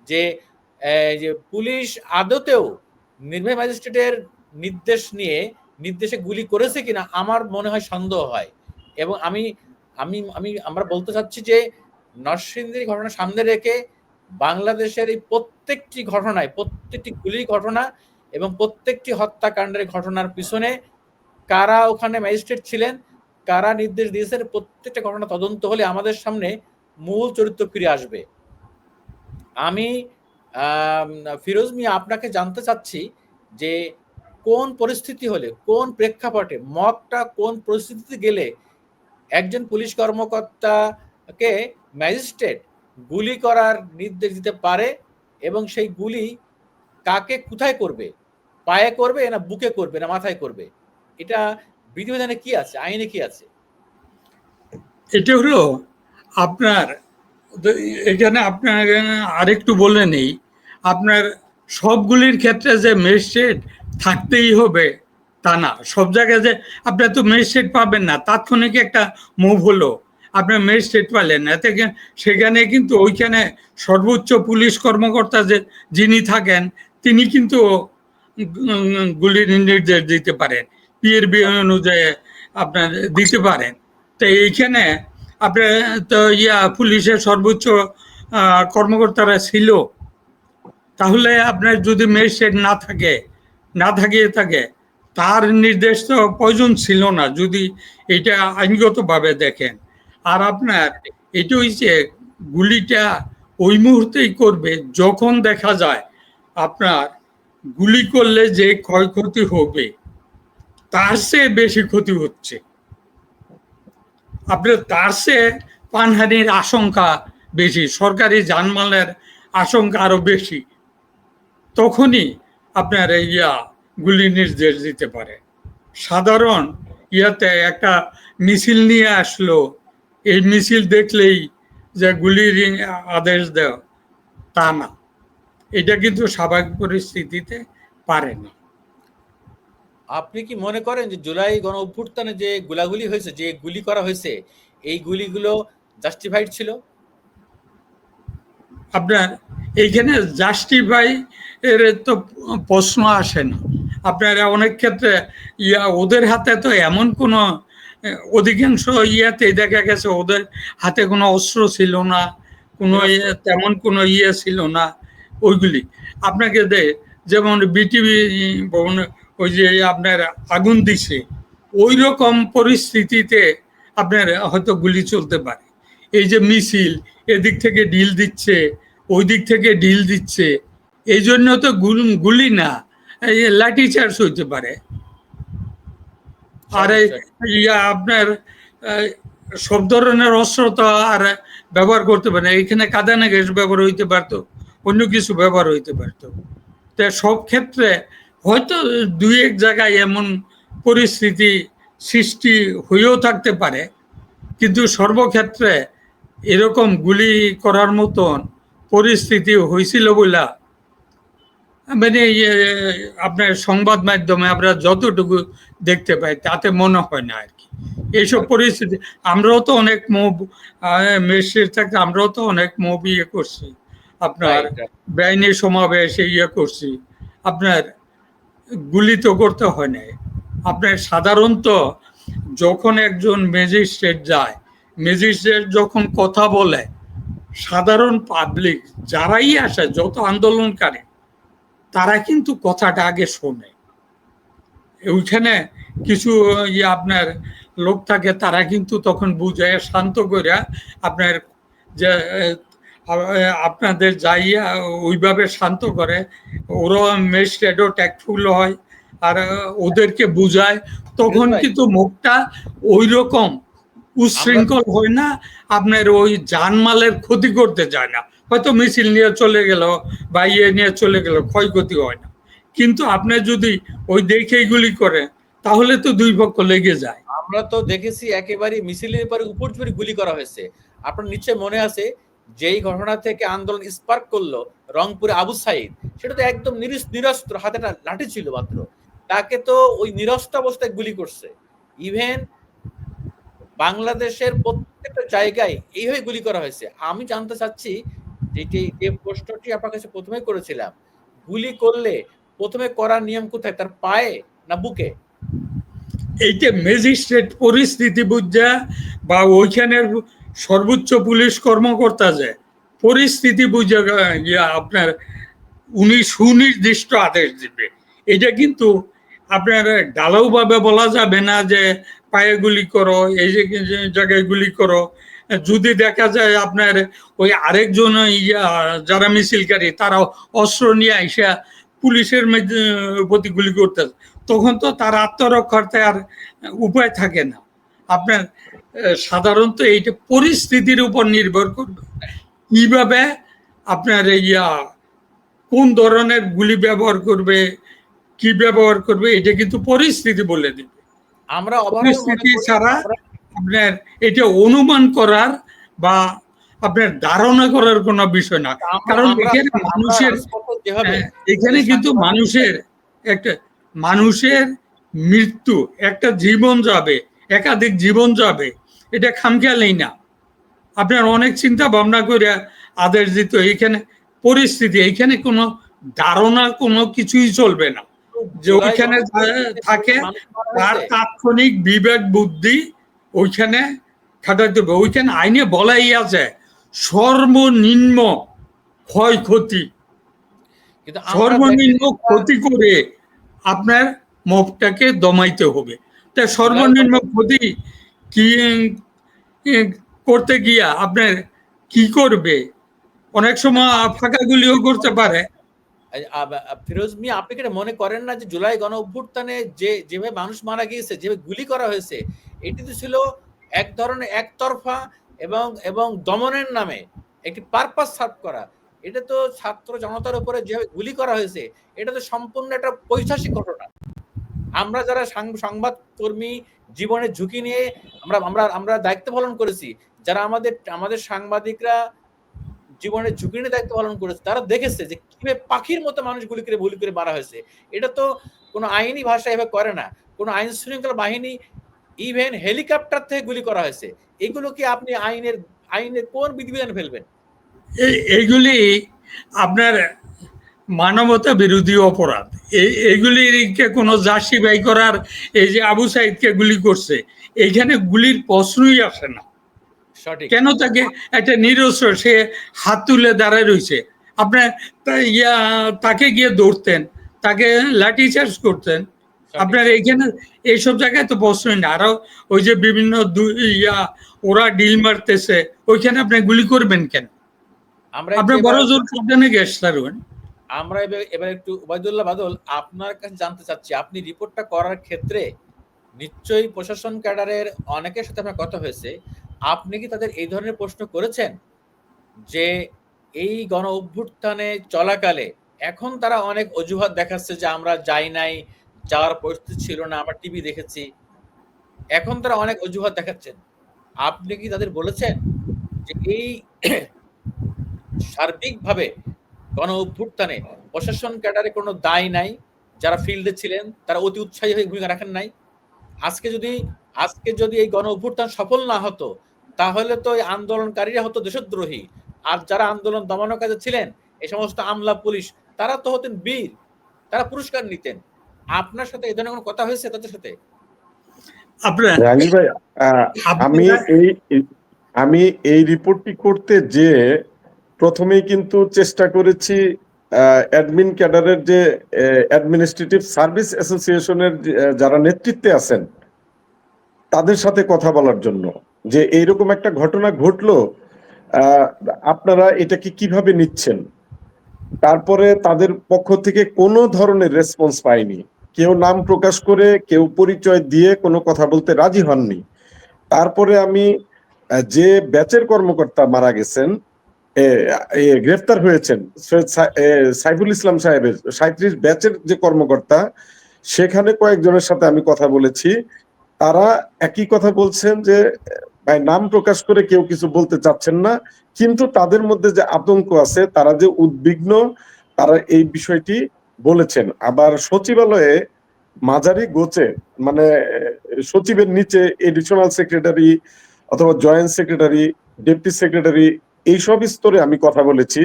যে যে পুলিশ আদতেও নির্বাহী ম্যাজিস্ট্রেটের নির্দেশ নিয়ে নির্দেশে গুলি করেছে কিনা আমার মনে হয় সন্দেহ হয়। এবং আমি আমি আমি আমরা বলতে চাচ্ছি যে নরসিংদীর ঘটনা সামনে রেখে বাংলাদেশের এই প্রত্যেকটি ঘটনায়, প্রত্যেকটি গুলির ঘটনা এবং প্রত্যেকটি হত্যাকাণ্ডের ঘটনার পিছনে কারা ওখানে ম্যাজিস্ট্রেট ছিলেন, কারা নির্দেশ দিয়েছেন, প্রত্যেকটা ঘটনা তদন্ত হলে আমাদের সামনে মূল চরিত্র ফিরে আসবে। আমি ফিরোজ মিয়া আপনাকে জানতে চাচ্ছি যে কোন পরিস্থিতি হলে, কোন প্রেক্ষাপটে, মবটা কোন পরিস্থিতিতে গেলে একজন পুলিশ কর্মকর্তাকে ম্যাজিস্ট্রেট গুলি করার নির্দেশ দিতে পারে এবং সেই গুলি কাকে কোথায় করবে? পায়ে করবে না বুকে করবে না মাথায় করবে? এটা বিধিবিধানে কি আছে? আইনে কি আছে? এটা হলো আপনার তো এখানে আপনার আরেকটু বলে নেই, আপনার সবগুলির ক্ষেত্রে যে ম্যাজিস্ট্রেট থাকতেই হবে তা না। সব জায়গায় যে আপনার তো ম্যাজিস্ট্রেট পাবেন না, তাৎক্ষণিক একটা মুভ হলো আপনার ম্যাজিস্ট্রেট পাইলেন না, সেখানে কিন্তু ওইখানে সর্বোচ্চ পুলিশ কর্মকর্তা যে যিনি থাকেন তিনি কিন্তু গুলির নির্দেশ দিতে পারেন, পিএরবি অনুযায়ী আপনার দিতে পারেন। তো এইখানে আপনার তো পুলিশের সর্বোচ্চ কর্মকর্তারা ছিল, তাহলে আপনার যদি ম্যাজিস্ট্রেট না থাকে তার নির্দেশ তো প্রয়োজন ছিল না যদি এটা আইনগতভাবে দেখেন। আর আপনার এটা হচ্ছে গুলিটা ওই মুহূর্তেই করবে যখন দেখা যায় আপনার গুলি করলে যে ক্ষয়ক্ষতি হবে তার চেয়ে বেশি ক্ষতি হচ্ছে, আপনার তার চেয়ে প্রাণহানির আশঙ্কা বেশি, সরকারি জানমালের আশঙ্কা আরো বেশি, তখনই আপনার গুলি নির্দেশ দিতে পারে। সাধারণ একটা মিছিল নিয়ে আসলো, এই মিছিল দেখলেই যে গুলির আদেশ দেয় তা না, এটা কিন্তু স্বাভাবিক পরিস্থিতিতে পারে না। আপনি কি মনে করেন যে জুলাই গণ অভ্যুত্থানে যে গোলাগুলি হয়েছে, যে গুলি করা হয়েছে, এই গুলিগুলো জাস্টিফাইড ছিল? আপনার এইখানে জাস্টিফাই এর তো প্রশ্ন আসে না। আপনার অনেক ক্ষেত্রে ওদের হাতে তো এমন কোনো অধিকাংশ দেখা গেছে ওদের হাতে কোনো অস্ত্র ছিল না, কোনো তেমন কোনো ছিল না ওইগুলি। আপনাকে যেমন বিটিভি ভবনে ওই যে আপনার আগুন দিছে, ওই রকম পরিস্থিতিতে আপনার হয়তো গুলি চলতে পারে। এই যে মিছিল এদিক থেকে ঢিল দিচ্ছে, ওই দিক থেকে ঢিল দিচ্ছে, এই জন্য তো গুলি না, লাঠি চার্জ হইতে পারে। আর আপনার সব ধরনের অস্ত্র তো আর ব্যবহার করতে পারে, এখানে কাঁদানে গ্যাস ব্যবহার হইতে পারতো, অন্য কিছু ব্যবহার হইতে পারতো। তো সব ক্ষেত্রে হয়তো দুই এক জায়গায় এমন পরিস্থিতি সৃষ্টি হয়েও থাকতে পারে, কিন্তু সর্বক্ষেত্রে এরকম গুলি করার মতন পরিস্থিতি হয়েছিল বলে মানে আপনার সংবাদ মাধ্যমে আমরা যতটুকু দেখতে পাই তাতে মনে হয় না আর কি। এইসব পরিস্থিতি আমরাও তো অনেক মুভ ম্যাজিস্ট্রেট থাকতে আমরাও তো অনেক মুভ করছি, আপনার বেআইনি সমাবেশে করছি, আপনার গুলি তো করতে হয় না। আপনার সাধারণত যখন একজন ম্যাজিস্ট্রেট যায়, ম্যাজিস্ট্রেট যখন কথা বলে, সাধারণ পাবলিক যারাই আসে, যত আন্দোলনকারী, তারা কিন্তু কথাটা আগে শোনে। ওইখানে কিছু আপনার লোক থাকে, তারা কিন্তু তখন বুঝায় শান্ত করে আপনার যে আপনাদের যাইয়া ওইভাবে শান্ত করে, ওরা ম্যাজিস্ট্রেটও ট্যাক্টফুল হয় আর ওদেরকে বুঝায়, তখন কিন্তু মুখটা ওই রকম উশৃঙ্খল হয় না, আপনার ওই জানমালের ক্ষতি করতে যায় না। হয়তো মিছিল নিয়ে চলে গেল বা নিয়ে চলে গেল, ক্ষয়ক্ষতি হয় না। কিন্তু আপনি যদি ওই দেখেই গুলি করে তাহলে তো দুই পক্ষ লেগে যায়। আমরা তো দেখেছি একেবারে মিছিলের পরে উপর জুড়ে গুলি করা হয়েছে। আপনার নিশ্চয় মনে আছে যেই ঘটনা থেকে আন্দোলন স্পার্ক করলো রংপুরে আবু সাইদ, সেটা তো একদম নিরস্ত্র, হাতে লাঠি ছিল মাত্র, তাকে তো ওই নিরস্ত্র অবস্থায় গুলি করছে। ইভেন বাংলাদেশের প্রত্যেকটা জায়গায় এইভাবে গুলি করা হয়েছে। আমি জানতে চাচ্ছি যে প্রশ্নটি আপনার কাছে প্রথমে করেছিলাম, গুলি করলে প্রথমে করার নিয়ম কোথায়, তার পায়ে না বুকে? এইটা ম্যাজিস্ট্রেট পরিস্থিতি বুঝা বা ওইখানের সর্বোচ্চ পুলিশ কর্মকর্তা যে পরিস্থিতি বুঝা আপনার উনি সুনির্দিষ্ট আদেশ দিবে। এটা কিন্তু আপনার ঢালাও ভাবে বলা যাবে না যে পায়ে গুলি করো, এই যে জায়গায় গুলি করো। যদি দেখা যায় আপনার ওই আরেকজন যারা মিছিলকারী তারা অস্ত্র নিয়ে আইসা পুলিশের প্রতি গুলি করতে, তখন তো তার আত্মরক্ষার্থে আর উপায় থাকে না। আপনার সাধারণত এইটা পরিস্থিতির উপর নির্ভর করবে কিভাবে আপনার কোন ধরনের গুলি ব্যবহার করবে, কি ব্যবহার করবে, এটা কিন্তু পরিস্থিতি বলে দিবে। আমরা পরিস্থিতি ছাড়া আপনার এটা অনুমান করার বা আপনার ধারণা করার কোনো বিষয় না। কারণ এখানে মানুষের এখানে কিন্তু মানুষের মৃত্যু, একটা জীবন যাবে, একাধিক জীবন যাবে, এটা খামখেয়ালি না। আপনার অনেক চিন্তা ভাবনা করে আদেশ দিত। এইখানে পরিস্থিতি, এইখানে কোনো ধারণা কোনো কিছুই চলবে না। যে ওইখানে থাকে তার তাৎক্ষণিক বিবেক বুদ্ধি ওইখানে খাটাইতে হবে। ওইখানে আইনে বলাই আছে সর্বনিম্ন ক্ষয়ক্ষতি, সর্বনিম্ন ক্ষতি করে আপনার মবটাকে দমাইতে হবে। তাই সর্বনিম্ন ক্ষতি কি করতে গিয়া আপনার কি করবে, অনেক সময় ফাঁকা গুলিও করতে পারে। ফিরোজ মিয়া, আপনি কি মনে করেন না যে জুলাই গণ অভ্যুত্থানে যেভাবে মানুষ মারা গিয়েছে, যেভাবে গুলি করা হয়েছে, এটি তো ছিল এক ধরনের একতরফা এবং দমনের নামে একটি পারপাস সার্ভ করা। এটা তো ছাত্র জনতার উপরে যেভাবে গুলি করা হয়েছে, এটা তো সম্পূর্ণ একটা পৈশাচিক ঘটনা। আমরা যারা সংবাদ কর্মী, জীবনের ঝুঁকি নিয়ে আমরা দায়িত্ব পালন করেছি, যারা আমাদের সাংবাদিকরা জীবনের ঝুঁকি নিয়ে দায়িত্ব পালন করেছে, তারা দেখেছে যে কিভাবে পাখির মতো মানুষ গুলি করে মারা হয়েছে। এটা তো কোনো আইনি ভাষা এভাবে করে না, কোনো আইন শৃঙ্খলা বাহিনী, ইভেন হেলিকপ্টার থেকে গুলি করা হয়েছে। এগুলো কি আপনি আইনের কোন বিধিবিধান ফেলবেন? এইগুলি আপনার মানবতা বিরোধী অপরাধ। এইগুলিকে কোনো জাসিবাই করার, এই যে আবু সাইদকে গুলি করছে, এইখানে গুলির প্রশ্নই আসে না। কেন তাকে একটা নিরস্ত্র, সে হাত তুলে দাঁড়ায় রয়েছে, আপনার তাকে গিয়ে ধরতেন, তাকে লাঠি চার্জ করতেন। আপনার এইখানে এইসব জায়গায় তো প্রশ্নই না। আরো ওই যে বিভিন্ন ওরা ডিল মারতেছে, ওইখানে আপনি গুলি করবেন কেন? আপনি বড় জোর সাবধানে গ্যাস ছাড়বেন। আমরা এবার একটু ওবায়দুল্লাহ বাদল, আপনার কাছে জানতে চাচ্ছি, আপনি রিপোর্টটা করার ক্ষেত্রে নিশ্চয়ই প্রশাসন ক্যাডারের অনেকের সাথে আপনার কথা হয়েছে। আপনি কি তাদের এই ধরনের প্রশ্ন করেছেন যে এই গণ অভ্যুত্থানে চলাকালে এখন তারা অনেক অজুহাত দেখাচ্ছে যে আমরা যাই নাই, যাওয়ার পরিস্থিতি ছিল না, আমরা টিভি দেখেছি, এখন তারা অনেক অজুহাত দেখাচ্ছেন। আপনি কি তাদের বলেছেন যে এই সার্বিকভাবে গণ অভ্যুত্থানে প্রশাসন ক্যাডারে কোনো দায় নাই, যারা ফিল্ডে ছিলেন তারা অতি উৎসাহী হয়ে ভূমিকা রাখেন নাই? আজকে যদি এই গণ অভ্যুত্থান সফল না হতো, তাহলে তো এই আন্দোলনকারীরা হতো দেশদ্রোহী, আর যারা আন্দোলন দমনের কাজে ছিলেন, এই সমস্ত আমলা পুলিশ, তারা তো হতেন বীর, তারা পুরস্কার নিতেন। আপনার সাথে এই ধরনের কোনো কথা হয়েছে তাদের সাথে? আমি এই রিপোর্টটি করতে যে প্রথমেই কিন্তু চেষ্টা করেছি অ্যাডমিন ক্যাডারের যে অ্যাডমিনিস্ট্রেটিভ সার্ভিস অ্যাসোসিয়েশনের যারা নেতৃত্বে আছেন তাদের সাথে কথা বলার জন্য, যে এইরকম একটা ঘটনা ঘটলো, আপনারা এটাকে কিভাবে নিচ্ছেন। তারপরে তাদের পক্ষ থেকে কোনো ধরনের রেসপন্স পাইনি। কেউ নাম প্রকাশ করে, কেউ পরিচয় দিয়ে কোনো কথা বলতে রাজি হননি। তারপরে আমি যে ব্যাচের কর্মকর্তা মারা গেছেন, গ্রেফতার হয়েছেন, সাইফুল ইসলাম সাহেবের 37 ব্যাচের যে কর্মকর্তা, সেখানে কয়েকজনের সাথে আমি কথা বলেছি। তারা একই কথা বলছেন যে ভাই, নাম প্রকাশ করে কেউ কিছু বলতে চাচ্ছেন না, কিন্তু তাদের মধ্যে যে আতঙ্ক আছে, তারা যে উদ্বিগ্ন, তারা এই বিষয়টি বলেছেন। আবার সচিবালয়ে মাঝারি গোছে, মানে সচিবের নিচে এডিশনাল সেক্রেটারি অথবা জয়েন্ট সেক্রেটারি, ডেপুটি সেক্রেটারি, এইসব স্তরে আমি কথা বলেছি।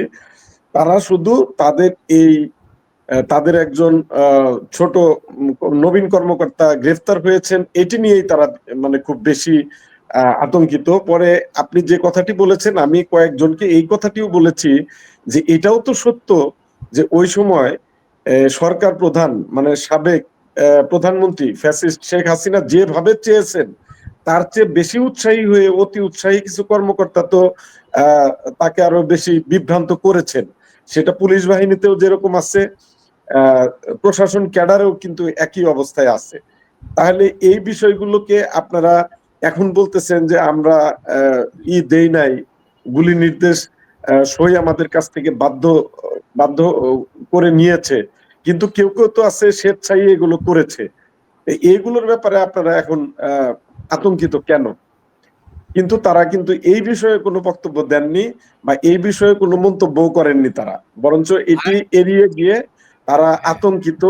তারা শুধু তাদের একজন ছোট নবীন কর্মকর্তা গ্রেফতার হয়েছেন এটি নিয়েই তারা মানে খুব বেশি আতঙ্কিত। পরে আপনি যে কথাটি বলেছেন, আমি কয়েকজনকে এই কথাটিও বলেছি যে এটাও তো সত্য যে ওই সময় সরকার প্রধান, মানে সাবেক প্রধানমন্ত্রী ফ্যাসিস্ট শেখ হাসিনা যেভাবে চেয়েছেন, তার চেয়ে বেশি উৎসাহী হয়ে অতি উৎসাহী কিছু কর্মকর্তা তো তাকে আরো বেশি বিভ্রান্ত করেছেন। সেটা পুলিশ বাহিনীতেও যেরকম আছে, প্রশাসন ক্যাডারেও কিন্তু একই অবস্থায় আছে। তাহলে এই বিষয়গুলোকে আপনারা এখন বলতেছেন যে আমরা দেই নাই, গুলি নির্দেশ সই আমাদের কাছ থেকে বাধ্য করে নিয়েছে, কিন্তু কেউ কেউ তো আছে স্বেচ্ছায় এগুলো করেছে। এইগুলোর ব্যাপারে আপনারা এখন আতঙ্কিত কেন? কিন্তু তারা কিন্তু এই বিষয়ে কোনো বক্তব্য দেননি বা এই বিষয়ে কোনো মন্তব্য করেননি তারা, বরঞ্চ এটি এড়িয়ে গিয়ে তারা আতঙ্কিত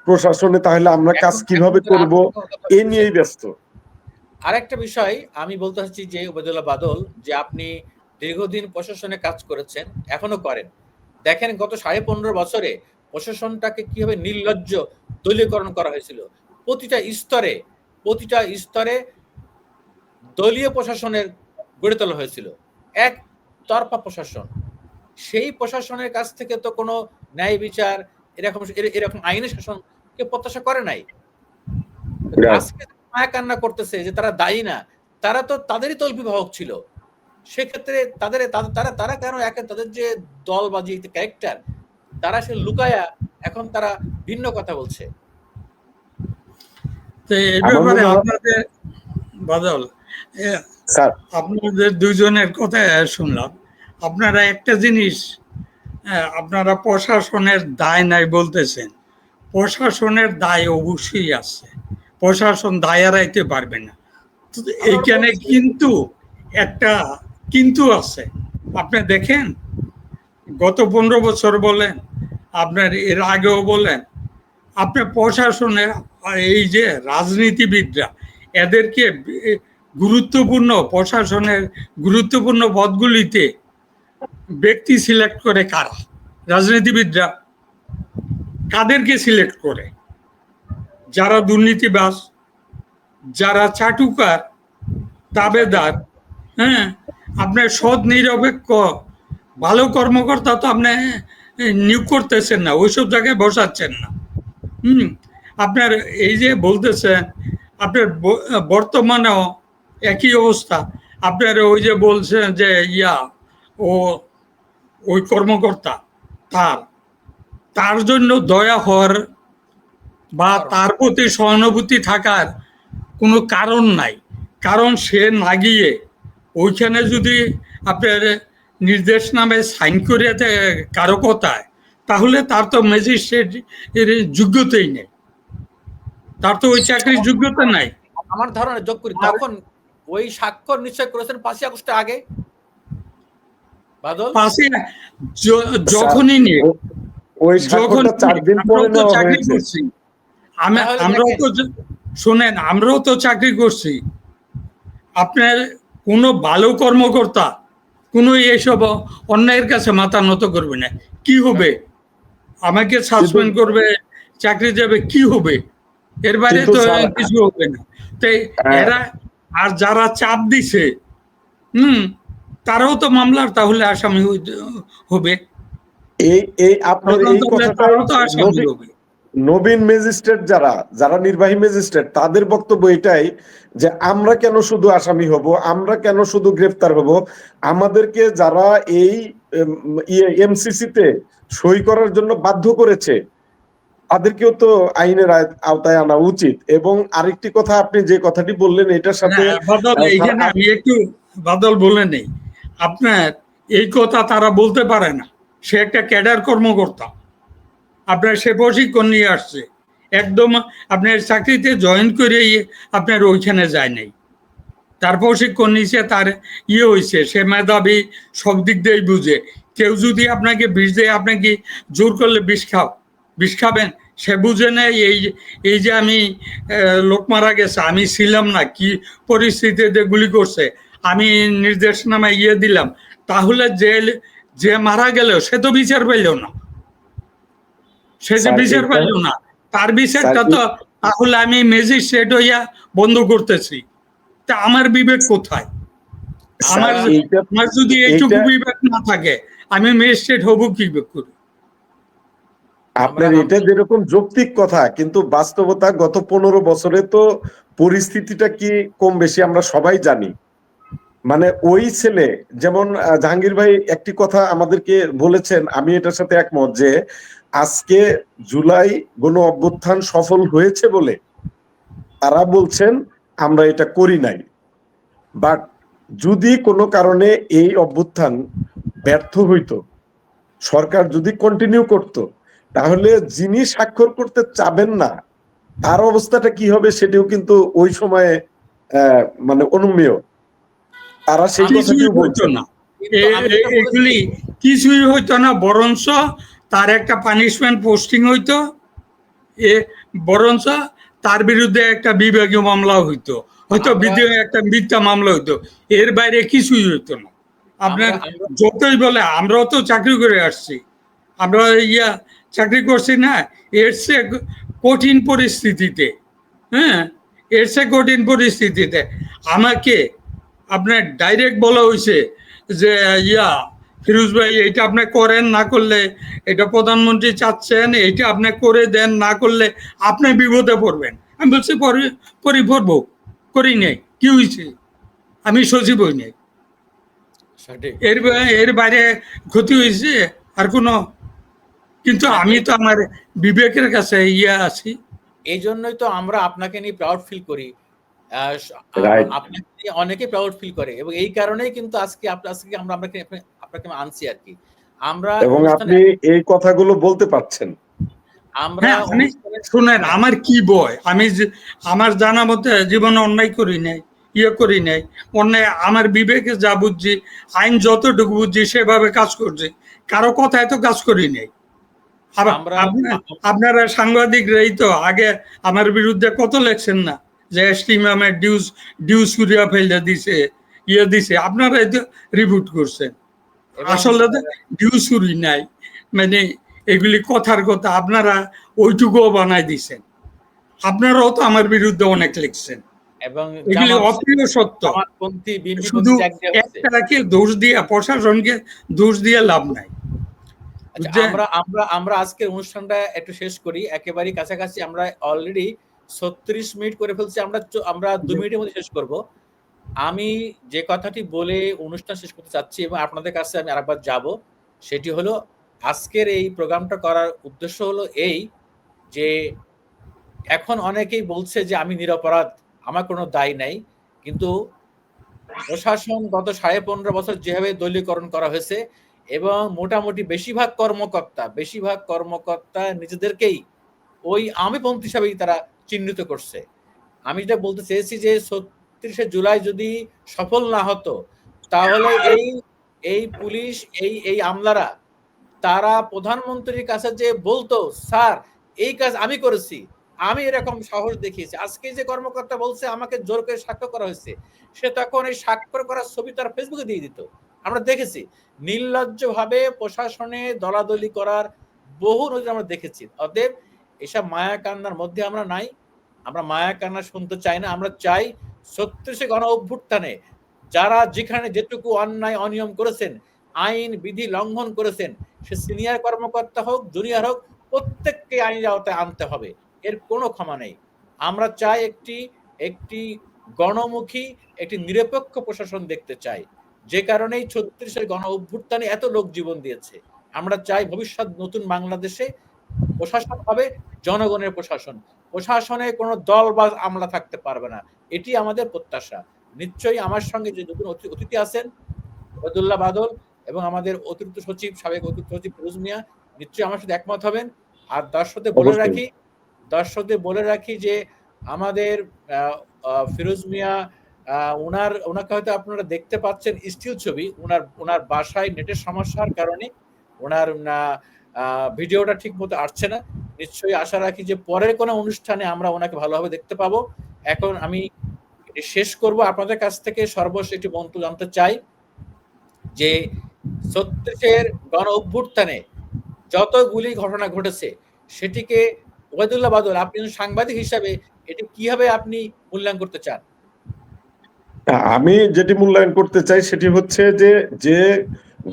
প্রশাসনে তাহলে আমরা কাজ কিভাবে করব এ নিয়েই ব্যস্ত। আরেকটা বিষয় আমি বলতে চাচ্ছি যে ওবায়দুল্লাহ বাদল, যে আপনি দীর্ঘদিন প্রশাসনে কাজ করেছেন, এখনো করেন, দেখেন গত 15.5 বছরে প্রশাসনটাকে কিভাবে নির্লজ্জ দলীয়করণ করা হয়েছিল। প্রতিটা স্তরে দলীয় প্রশাসনের গড়ে তোলা হয়েছিল, একতরফা প্রশাসন। সেই প্রশাসনের কাছ থেকে তো কোনো ন্যায় বিচার, এরকম আইনের শাসনকে প্রত্যাশা করে নাই। আজকে মায়া কান্না করতেছে যে তারা দায়ী না, তারা তো তাদেরই তল্পিবাহক ছিল। সেক্ষেত্রে তারা কেন তাদের যে দল বা যে ক্যারেক্টার, তারা সে লুকায়া এখন তারা ভিন্ন কথা বলছে। তো এই ব্যাপারে আপনাদের বাদল, আপনাদের দুজনের কথা শুনলাম, আপনারা একটা জিনিস, আপনারা প্রশাসনের দায় নাই বলতেছেন, প্রশাসনের দায় অবশ্যই আছে, প্রশাসন দায় এড়াইতে পারবে না। এইখানে কিন্তু একটা কিন্তু আছে। আপনি দেখেন গত 15 বছর বলেন, আপনার এর আগেও বলেন, আপনার প্রশাসনের এই যে রাজনীতিবিদরা, এদেরকে প্রশাসনের গুরুত্বপূর্ণ পদগুলিতে ব্যক্তি সিলেক্ট করে কারা? রাজনীতিবিদরা। কাদেরকে সিলেক্ট করে? যারা দুর্নীতিবাজ, যারা চাটুকার, তাবেদার, হ্যাঁ, আপনার সৎ নিরপেক্ষ ভালো কর্মকর্তা তো আপনি নিয়োগ করতেছেন না, ওইসব জায়গায় বসাচ্ছেন না। আপনার এই যে বলতেছেন, আপনার বর্তমানেও একই অবস্থা। আপনার ওই যে বলছেন যে ওই কর্মকর্তা, তার জন্য দয়া হওয়ার বা তার প্রতি সহানুভূতি থাকার কোনো কারণ নাই। কারণ সে না গিয়ে ওইখানে যদি আপনার নির্দেশনামায় সাইন করে কারো কথায়, তাহলে তার তো ম্যাজিস্ট্রেট এর যোগ্যতাই নেই, তার তো ওই চাকরির যোগ্যতা নাই। আমার ধারণা যোগ করি, তখন ওই স্বাক্ষর নিশ্চয় করেছেন 5ই আগস্টের আগে বাদল। যখনই নিয়ে আমরাও তো শোনেন, আমরাও তো চাকরি করছি। আপনার কোনো ভালো কর্মকর্তা কোনো এইসব অন্যায়ের কাছে মাথা নত করবে না। কি হবে? আমাকে সাসপেন্ড করবে, চাকরি যাবে, কি হবে? এর বাইরে তো কিছু হবে না। তাই এরা আর যারা চাপ দিছে, তারাও তো মামলার তাহলে আসামি হবে। নবীন ম্যাজিস্ট্রেট যারা নির্বাহী ম্যাজিস্ট্রেট, তাদের বক্তব্য এটাই যে আমরা কেন শুধু আসামি হব, আমরা কেন শুধু গ্রেফতার হব, আমাদেরকে যারা এই এমসিসি তে সই করার জন্য বাধ্য করেছে তাদেরকেও তো আইনের আওতায় আনা উচিত। এবং আরেকটি কথা, আপনি যে কথাটি বললেন এটার সাথে আমি একটু বাদল বলে নেই, আপনার এই কথা তারা বলতে পারে না। সে একটা ক্যাডার কর্মকর্তা, আপনার সে প্রশিক্ষণ নিয়ে আসছে, একদম আপনার চাকরিতে জয়েন করে আপনার ওইখানে যায় নাই, তার প্রশিক্ষণ নিচ্ছে, তার হয়েছে, সে মেধাবী, সব দিক দিয়েই বুঝে। কেউ যদি আপনাকে বিষ দেয়, আপনাকে জোর করলে বিষ খাবেন? সে বুঝে নেয় এই যে আমি লোক মারা গেছে, আমি ছিলাম না, কি পরিস্থিতিতে গুলি করছে, আমি নির্দেশনামা দিলাম, তাহলে যে মারা গেল সে তো বিচার পাইল না, সে যে বিচার পাইল না, তার বিচারটা তো তাহলে আমি ম্যাজিস্ট্রেট হইয়া বন্ধ করতেছি। তা আমার বিবেক কোথায়? আমার যদি এইটুকু বিবেক না থাকে, আমি ম্যাজিস্ট্রেট হব কি করে? আপনার এটা যেরকম যৌক্তিক কথা, কিন্তু বাস্তবতা গত 15 বছরে তো পরিস্থিতিটা কি কম বেশি আমরা সবাই জানি। মানে ওই ছেলে, যেমন জাহাঙ্গীর ভাই একটি কথা আমাদেরকে বলেছেন, আমি এটার সাথে একমত, যে আজকে জুলাই গণ অভ্যুত্থান সফল হয়েছে বলে তারা বলছেন আমরা এটা করি নাই। বাট যদি কোনো কারণে এই অভ্যুত্থান ব্যর্থ হইতো, সরকার যদি কন্টিনিউ করত, তাহলে যিনি স্বাক্ষর করতে চাবেন না তার অবস্থাটা কি হবে সেটাও কিন্তু ওই সময়ে মানে অনুমেয়। তারা সেই আমি কিছুই কথাটিও হইতো বলছেন। না, কিন্তু আমি যেটা বলেছি এগুলি কিছুই হইতো না, বরঞ্চ তার একটা পানিশমেন্ট পোস্টিং হইতো, এ বরঞ্চ তার বিরুদ্ধে একটা বিভাগীয় মামলা হইতো, হয়তো আমরা একটা মিথ্যা মামলা হইতো, এর বাইরে কিছুই হইতো না। আপনার আমরা আমরা যতই বলে, আমরাও তো চাকরি করে আসছি, আমরা চাকরি করছি না, এর চেয়ে কঠিন পরিস্থিতিতে, হ্যাঁ, এর চেয়ে কঠিন পরিস্থিতিতে আমাকে আপনার ডাইরেক্ট বলা হয়েছে যে ফিরোজ ভাই এটা আপনি করেন, না করলে এটা প্রধানমন্ত্রী চাচ্ছেন, এটা আপনি করে দেন, না করলে আপনি বিপদে পড়বেন। আমি বলছি পরি পড়বো, করি নাই, কি হয়েছে, আমি সচিব হই নাই, সঠিক। এর বাইরে ক্ষতি হয়েছে আর কোনো? কিন্তু না, আমি তো আমার বিবেকের কাছে আছি। এই জন্যই তো আমরা আপনাকে নিয়ে প্রাউড ফিল করি। রাইট। আপনাকে নিয়ে অনেকে প্রাউড ফিল করে, এবং এই কারণেই কিন্তু আজকে আমরা আপনাকে আনছি আর কি। আমরা এবং অনুষ্ঠানে আপনি এই কথাগুলো বলতে পারছেন। আমরা হ্যাঁ, আমি অনুষ্ঠানে শুনেন, হ্যাঁ, আমার কি বয়, আমি আমার জানা মতে জীবনে অন্যায় করি নাই, করি নাই। অন্যায় আমার বিবেকে যা বুঝছি, আইন যতটুকু বুঝছি সেভাবে কাজ করছি, কারো কথায় তো কাজ করি নাই। আবার আমরা আপনারা সাংবাদিকরাই তো আগে আমার বিরুদ্ধে কত লেখছেন না, যে ইমামের ডিউজ কুরিয়া ফেলে দিছে, দিছে, আপনারাই তো রিপোর্ট করছেন। এবং আসলে তো ডিউজ চুরি নাই, মানে এগুলি কথার কথা, আপনারা ওইটুকুও বানাই দিছেন। আপনারাও তো আমার বিরুদ্ধে অনেক লিখছেন, এবং এগুলি অপ্রিয় সত্য। জামাতপন্থী শুধু বিএনপিপন্থী ত্যাগ দেওয়া হচ্ছে। একটাকে দোষ দিয়ে, প্রশাসনকে দোষ দিয়ে লাভ নাই, আচ্ছা, বুঝছেন? আমরা আমরা আমরা আজকের অনুষ্ঠানটা একটু শেষ করি, একেবারেই কাছাকাছি। আমরা অলরেডি 36 মিনিট করে ফেলছি। আমরা 2 মিনিটের মধ্যে শেষ করব। আমি যে কথাটি বলে অনুষ্ঠান শেষ করতে চাচ্ছি, এবং আপনাদের কাছে আমি আরেকবার যাব, সেটি হলো আজকের এই প্রোগ্রামটা করার উদ্দেশ্য হলো এই যে এখন অনেকেই বলছে যে আমি নিরপরাধ, আমার কোনো দায় নাই। কিন্তু প্রশাসন গত 15.5 বছর যেভাবে দলীয়করণ করা হয়েছে, এবং মোটামুটি বেশিরভাগ কর্মকর্তা নিজেদেরকেই ওই আওয়ামীপন্থী হিসাবেই তারা চিহ্নিত করছে। আমি যেটা বলতে চেয়েছি যে ৩৬শে জুলাই যদি সফল না হতো, তাহলে এই পুলিশ, এই আমলারা, তারা প্রধানমন্ত্রীর কাছে যে বলতো, স্যার এই কাজ আমি করেছি, আমি এরকম সাহস দেখিয়েছি। আজকে যে কর্মকর্তা বলছে আমাকে জোর করে স্বাক্ষর করা হয়েছে, সে তখন এই স্বাক্ষর করার ছবি তার ফেসবুকে দিয়ে দিত। আমরা দেখেছি নির্লজ্জভাবে প্রশাসনে দলাদলি করার বহু নজির আমরা দেখেছি। অতএব এসব মায়া কান্নার মধ্যে আমরা নাই, আমরা মায়া কান্না শুনতে চাই না। আমরা চাই ৩৬শে গণ অভ্যুত্থানে যারা যেখানে যেটুকু অন্যায় অনিয়ম করেছেন, আইন বিধি লঙ্ঘন করেছেন, সে সিনিয়র কর্মকর্তা হোক, জুনিয়র হোক, প্রত্যেককে আইনের আওতায় আনতে হবে, এর কোনো ক্ষমা নেই। আমরা চাই একটি গণমুখী, একটি নিরপেক্ষ প্রশাসন দেখতে চাই, যে কারণেই ৩৬শে গণ অভ্যুত্থানে এত লোক জীবন দিয়েছে। আমরা চাই ভবিষ্যৎ নতুন বাংলাদেশে প্রশাসন হবে জনগণের প্রশাসন, প্রশাসনে কোনো দল বা আমলা থাকতে পারবে না, এটি আমাদের প্রত্যাশা। নিশ্চয়ই আমার সঙ্গে যে নতুন অতিথি আছেন ওবায়দুল্লাহ বাদল, এবং আমাদের অতিরিক্ত সচিব, সাবেক অতিরিক্ত সচিব ফিরোজ মিয়া, নিশ্চয়ই আমার সাথে একমত হবেন। আর অবশ্যই। দর্শকদের বলে রাখি যে আমাদের ফিরোজ মিয়া, ওনাকে হয়তো আপনারা দেখতে পাচ্ছেন স্টিল ছবি, ওনার বাসায় নেটের সমস্যার কারণে ওনার ভিডিওটা ঠিক মতো আসছে না। নিশ্চয়ই আশা রাখি যে পরের কোনো অনুষ্ঠানে আমরা ওনাকে ভালোভাবে দেখতে পাবো। এখন আমি শেষ করব, আপনাদের কাছ থেকে সর্বশেষ একটি মন্তব্য জানতে চাই যে ৩৬-এর গণ অভ্যুত্থানে যতগুলি ঘটনা ঘটেছে, সেটিকে ওবায়দুল্লাহ বাদল, আপনি সাংবাদিক হিসাবে এটি কিভাবে আপনি মূল্যায়ন করতে চান? আমি যেটি মূল্যায়ন করতে চাই সেটি হচ্ছে যে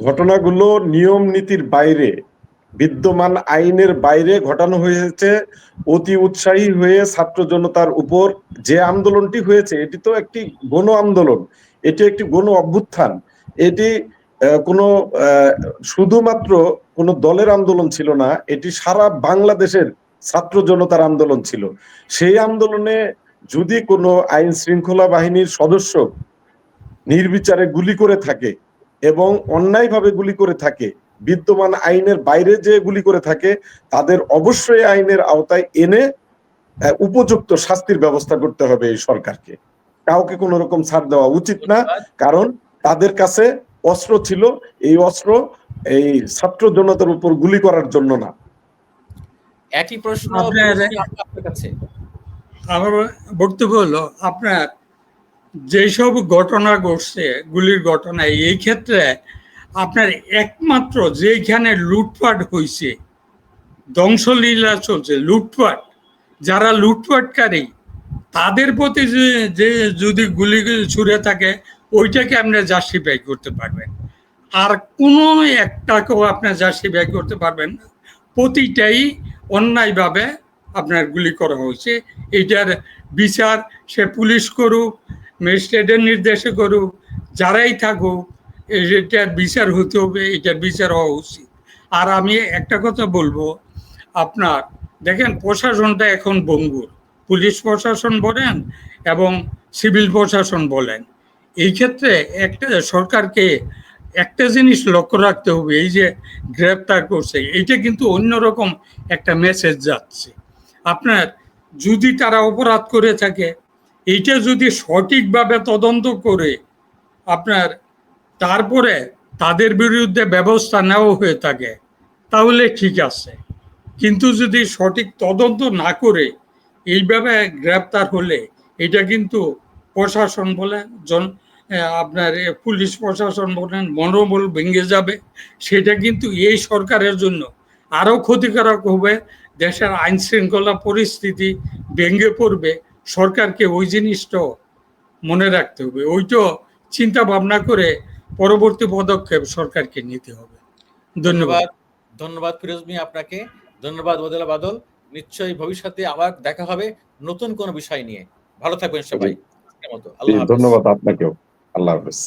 ঘটনাগুলো নিয়ম নীতির বাইরে, বিদ্যমান আইনের বাইরে ঘটানো হয়েছে, অতি উৎসাহী হয়ে ছাত্র জনতার উপর যে আন্দোলনটি হয়েছে, এটি তো একটি গণ আন্দোলন, এটি একটি গণ অভ্যুত্থান। এটি কোনো শুধুমাত্র কোনো দলের আন্দোলন ছিল না, এটি সারা বাংলাদেশের ছাত্র জনতার আন্দোলন ছিল। সেই আন্দোলনে যদি কোনো আইন শৃঙ্খলা বাহিনীর সদস্য নির্বিচারে গুলি করে থাকে এবং অন্যায়ভাবে গুলি করে থাকে, বিদ্যমান আইনের বাইরে যে গুলি করে থাকে, তাদের অবশ্যই আইনের আওতায় এনে উপযুক্ত শাস্তির ব্যবস্থা করতে হবে এই সরকারকে। কাউকে কোনো রকম ছাড় দেওয়া উচিত না, ধন্যবাদ। কারণ তাদের কাছে অস্ত্র ছিল, এই অস্ত্র এই ছাত্র জনতার উপর গুলি করার জন্য না। একই প্রশ্ন আপনার আপনার কাছে। আমার বক্তব্য হলো, আপনার যেসব ঘটনা ঘটছে, গুলির ঘটনা, এই ক্ষেত্রে আপনার একমাত্র যেখানে লুটপাট হয়েছে, ধ্বংসলীলা চলছে, লুটপাট, যারা লুটপাটকারী তাদের প্রতি যে যদি গুলি ছুড়ে থাকে, ওইটাকে আপনি জাস্টিফাই করতে পারবেন। আর কোনো একটাকেও আপনার জাস্টিফাই করতে পারবেন না। প্রতিটাই অন্যায়ভাবে আপনার গুলি করা হয়েছে। এটার বিচার সে পুলিশ করুক, ম্যাজিস্ট্রেটের নির্দেশে করুক, যারাই থাকুক, এটার বিচার হতে হবে, এটার বিচার হওয়া উচিত। আর আমি একটা কথা বলবো, আপনার দেখেন প্রশাসনটা এখন ভঙ্গুর, পুলিশ প্রশাসন বলেন এবং সিভিল প্রশাসন বলেন। এই ক্ষেত্রে একটা সরকারকে একটা জিনিস লক্ষ্য রাখতে হবে, এই যে গ্রেপ্তার করছে, এইটা কিন্তু অন্যরকম একটা মেসেজ যাচ্ছে। আপনার যদি তারা অপরাধ করে থাকে, এইটা যদি সঠিকভাবে তদন্ত করে আপনার তারপরে তাদের বিরুদ্ধে ব্যবস্থা নেওয়া হয়ে থাকে, তাহলে ঠিক আছে। কিন্তু যদি সঠিক তদন্ত না করে এইভাবে গ্রেপ্তার হলে, এটা কিন্তু প্রশাসন বলেন, আপনার পুলিশ প্রশাসন বলেন, মনোবল ভেঙে যাবে। সেটা কিন্তু এই সরকারের জন্য আরো ক্ষতিকারক হবে। দেশের আইন শৃঙ্খলা পরিস্থিতি ভেঙে পড়বে। সরকারকে ওই জিনিসটা মনে রাখতে হবে, ওইটা চিন্তা ভাবনা করে পরবর্তী পদক্ষেপ সরকারকে নিতে হবে। ধন্যবাদ। ধন্যবাদ ফিরোজ মিয়া আপনাকে। ধন্যবাদ ওয়াদেলা বাদল। নিশ্চয়ই ভবিষ্যতে আবার দেখা হবে নতুন কোনো বিষয় নিয়ে। ভালো থাকবেন সবাই। আল্লাহ হাফেজ। ধন্যবাদ আপনাকেও। আল্লাহ হাফেজ।